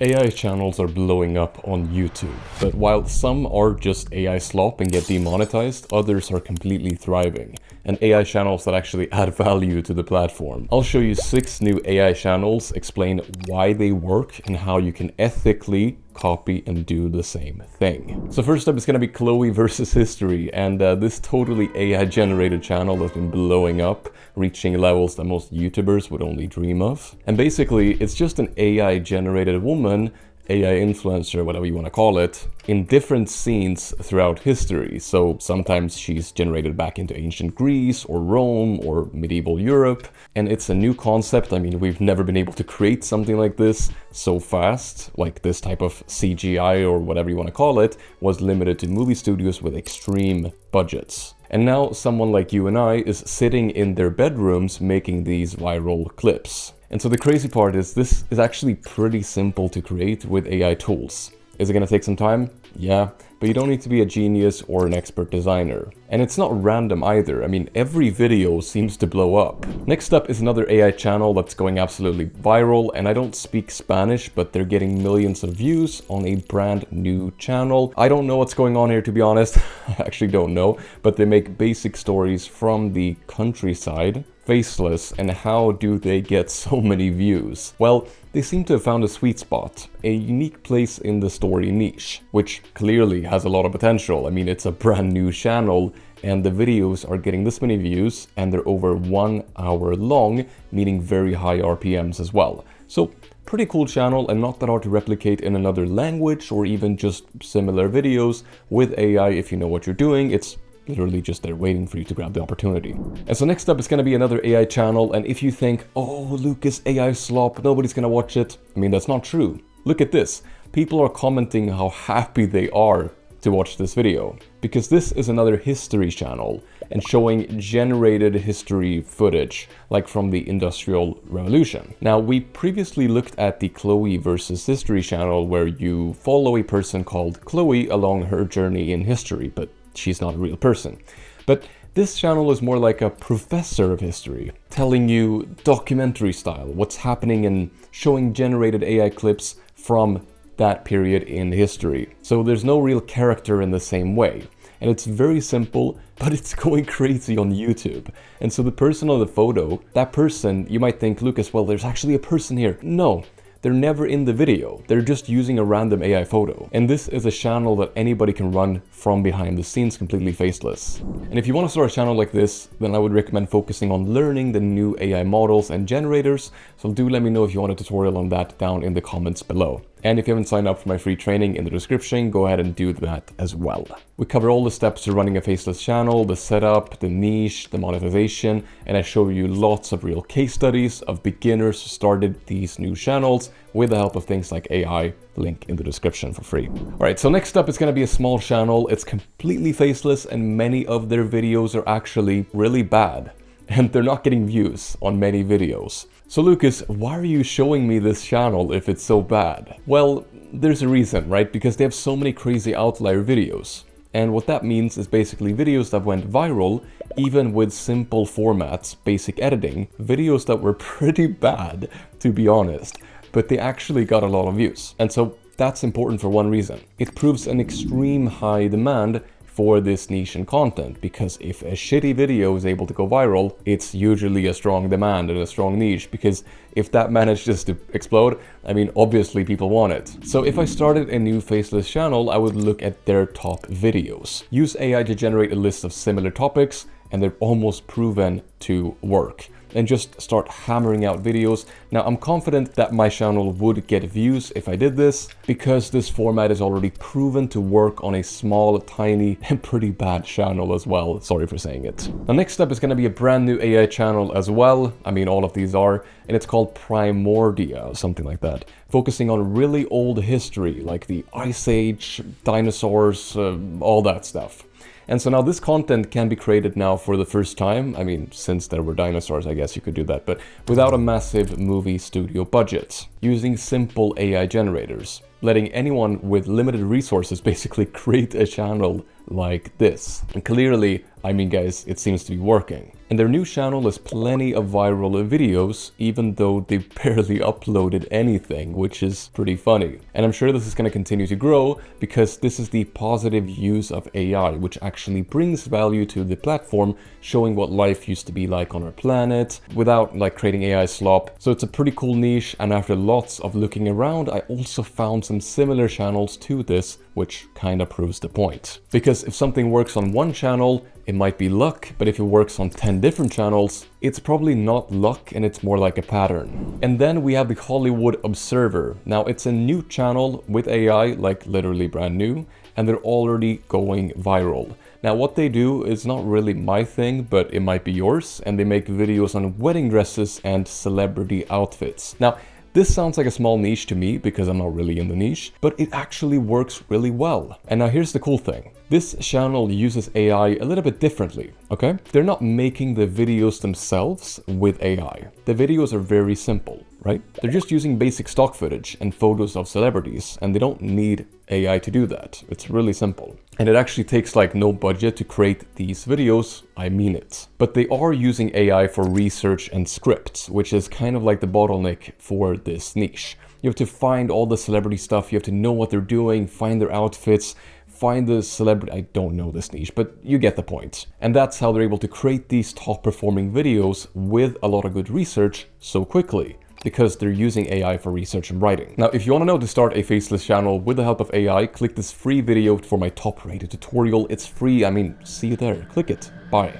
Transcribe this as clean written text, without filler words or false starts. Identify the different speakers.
Speaker 1: AI channels are blowing up on YouTube, but while some are just AI slop and get demonetized, others are completely thriving, and AI channels that actually add value to the platform. I'll show you 6 new AI channels, explain why they work, and how you can ethically copy and do the same thing. So first up is going to be Chloe versus History, and this totally AI generated channel has been blowing up, reaching levels that most YouTubers would only dream of. And basically it's just an AI generated woman, AI influencer, whatever you want to call it, in different scenes throughout history. So sometimes she's generated back into ancient Greece or Rome or medieval Europe. And it's a new concept. I mean, we've never been able to create something like this so fast. Like this type of CGI or whatever you want to call it was limited to movie studios with extreme budgets. And now someone like you and I is sitting in their bedrooms making these viral clips. And so the crazy part is this is actually pretty simple to create with AI tools. Is it going to take some time? Yeah, but you don't need to be a genius or an expert designer. And it's not random either. I mean, every video seems to blow up. Next up is another AI channel that's going absolutely viral, and I don't speak Spanish, but they're getting millions of views on a brand new channel. I don't know what's going on here, to be honest. I actually don't know, but they make basic stories from the countryside. Faceless, and how do they get so many views? Well, they seem to have found a sweet spot, a unique place in the story niche, which clearly has a lot of potential. I mean, it's a brand new channel, and the videos are getting this many views, and they're over 1 hour long, meaning very high RPMs as well. So, pretty cool channel, and not that hard to replicate in another language, or even just similar videos with AI. If you know what you're doing, it's literally just there waiting for you to grab the opportunity. And so next up is going to be another AI channel, and if you think, oh, Lucas, AI slop, nobody's going to watch it, I mean, that's not true. Look at this. People are commenting how happy they are to watch this video, because this is another history channel and showing generated history footage, like from the Industrial Revolution. Now, we previously looked at the Chloe versus History channel, where you follow a person called Chloe along her journey in history, but she's not a real person. But this channel is more like a professor of history, telling you documentary style what's happening and showing generated AI clips from that period in history. So there's no real character in the same way. And it's very simple, but it's going crazy on YouTube. And so the person on the photo, that person, you might think, Lucas, well, there's actually a person here. No. They're never in the video. They're just using a random AI photo. And this is a channel that anybody can run from behind the scenes, completely faceless. And if you want to start a channel like this, then I would recommend focusing on learning the new AI models and generators. So do let me know if you want a tutorial on that down in the comments below. And if you haven't signed up for my free training in the description, go ahead and do that as well. We cover all the steps to running a faceless channel, the setup, the niche, the monetization, and I show you lots of real case studies of beginners who started these new channels with the help of things like AI, link in the description for free. All right, so next up is going to be a small channel. It's completely faceless, and many of their videos are actually really bad, and they're not getting views on many videos. So Lucas, why are you showing me this channel if it's so bad? Well, there's a reason, right? Because they have so many crazy outlier videos. And what that means is basically videos that went viral, even with simple formats, basic editing, videos that were pretty bad, to be honest, but they actually got a lot of views. And so that's important for one reason. It proves an extreme high demand for this niche and content, because if a shitty video is able to go viral, it's usually a strong demand and a strong niche, because if that manages to explode, I mean, obviously people want it. So if I started a new faceless channel, I would look at their top videos. Use AI to generate a list of similar topics, and they're almost proven to work. And just start hammering out videos. Now, I'm confident that my channel would get views if I did this, because this format is already proven to work on a small, tiny, and pretty bad channel as well. Sorry for saying it. The next step is going to be a brand new AI channel as well. I mean, all of these are, and it's called Primordia, something like that. Focusing on really old history, like the Ice Age, dinosaurs, all that stuff. And so now this content can be created now for the first time. I mean, since there were dinosaurs, I guess you could do that, but without a massive movie studio budget. using simple AI generators, letting anyone with limited resources basically create a channel like this. And clearly, I mean guys, it seems to be working. And their new channel has plenty of viral videos, even though they barely uploaded anything, which is pretty funny. And I'm sure this is going to continue to grow because this is the positive use of AI, which actually brings value to the platform, showing what life used to be like on our planet without like creating AI slop. So it's a pretty cool niche, and after lots of looking around, I also found some similar channels to this, which kind of proves the point. Because if something works on one channel, it might be luck, but if it works on 10 different channels, it's probably not luck and it's more like a pattern. And then we have the Hollywood Observer. Now it's a new channel with AI, like literally brand new, and they're already going viral. Now what they do is not really my thing, but it might be yours, and they make videos on wedding dresses and celebrity outfits. Now, this sounds like a small niche to me because I'm not really in the niche, but it actually works really well. And now here's the cool thing. This channel uses AI a little bit differently, okay? They're not making the videos themselves with AI. The videos are very simple, right? They're just using basic stock footage and photos of celebrities, and they don't need AI to do that. It's really simple. And it actually takes like no budget to create these videos, I mean it. But they are using AI for research and scripts, which is kind of like the bottleneck for this niche. You have to find all the celebrity stuff, you have to know what they're doing, find their outfits, find the celebrity, I don't know this niche, but you get the point. And that's how they're able to create these top performing videos with a lot of good research so quickly, because they're using AI for research and writing. Now, if you want to know how to start a Faceless channel with the help of AI, click this free video for my top rated tutorial. It's free, I mean, see you there, click it, bye.